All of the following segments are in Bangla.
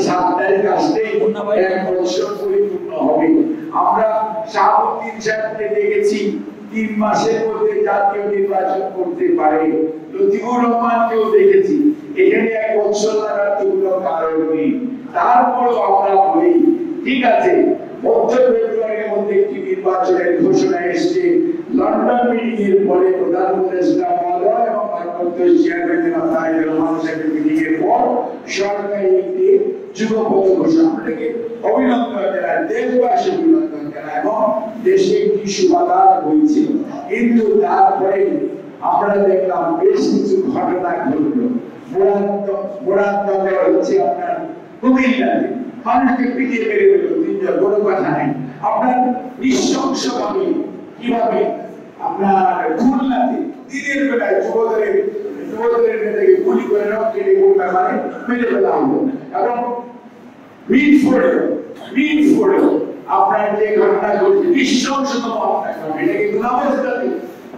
7 তারিখ আসলেই 1 বছর পরিপূর্ণ হবে। আমরা শাহাবুদ্দিন সাহেবকে দেখেছি 3 মাসের মধ্যে জাতীয় নির্বাচন করতে পারে। লতিফুর রহমানকেও দেখেছি, এখানে 1 বছর লাগার তো কোনো কারণ নেই। তারপরেও আমরা বলি ঠিক আছে, মধ্য ফেব্রুয়ারির মধ্যে একটি নির্বাচনের ঘোষণা এসছে। লন্ডন মিটিং এর পরে প্রধান উপদেষ্টা মহোদয় এবং ভারপ্রাপ্ত চেয়ারম্যান জনাব তারেক রহমান সাহেবের মিটিং এর পর সরকারি একটি যুগপৎ ঘোষণা থেকে অভিনন্দন জানায়, দেশবাসী অভিনন্দন জানায় এবং দেশে একটি সুবাতাস হয়েছিল। কিন্তু তারপরে আমরা দেখলাম বেশ কিছু ঘটনা ঘটলো। মুরাদনগর হচ্ছে আপনার কুমিল্লাতে মানুষকে পিটিয়ে মেরে দিল 3 জন, কোনো কথা নেই। আপনার নৃশংসভাবে কিভাবে আপনার খুলনাতে দিনের বেলায় যুবদলের নেতাকে গুলি করে রক কেটে গোটা মানে মেরে ফেলা হলো। এবং মিটফোর্ডে আপনার যে ঘটনা ঘটছে নৃশংসতম ঘটনা, এটা কিন্তু নামস্তাতে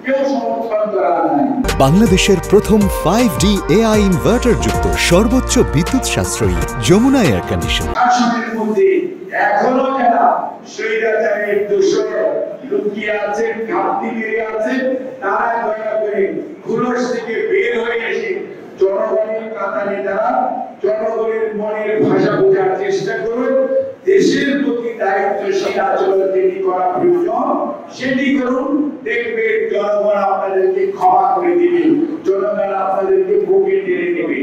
কেউ সমর্থন করা নাই। বাংলাদেশের প্রথম 5D AI ইনভার্টার যুক্ত সর্বোচ্চ বিদ্যুৎ সাশ্রয়ী যমুনা এয়ার কন্ডিশন। আসনের মধ্যে এখনো যারা স্বৈরাচারের দোষর লুকিয়ে আছেন, ঘাটতি মেরে আছেন, তারা দয়া করে খুলস থেকে বের হয়ে এসে জনগণের কাতারে তারা জনগণের মনের ভাষা বোঝার চেষ্টা করুন। দেশের প্রতি দায়িত্বশীল আচরণ যেটি করা প্রয়োজন সেটি করুন। দেখবেন জনগণ আপনাদেরকে ক্ষমা করে দিবে, জনগণ আপনাদেরকে বুকে টেনে নেবে।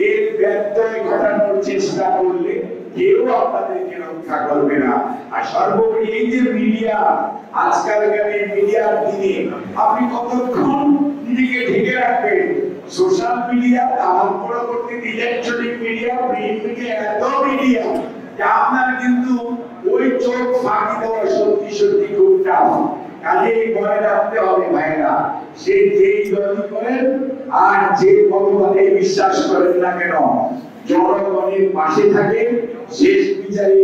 এর ব্যত্যয় ঘটানোর চেষ্টা করলে কেউ আপনাদেরকে রক্ষা করবে না। আর সর্বোপরি এই যে মিডিয়া, আজকালকার এই মিডিয়ার দিনে আপনি কতক্ষণ নিজেকে ঢেকে রাখবেন? সোশ্যাল মিডিয়া, তার পরবর্তী ইলেকট্রনিক মিডিয়া, প্রিন্ট মিডিয়া, এত মিডিয়া যে আপনার কিন্তু ওই চোখ ফাঁকি দেওয়া সত্যি খুব টাফ। কাজেই মনে রাখতে হবে ভাইরা, সে যেই দলই করেন আর যে মতবাদে বিশ্বাস করেন না কেন, জনগণের পাশে থাকে, শেষ বিচারে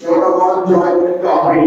জনগণ জয় করতে হবে।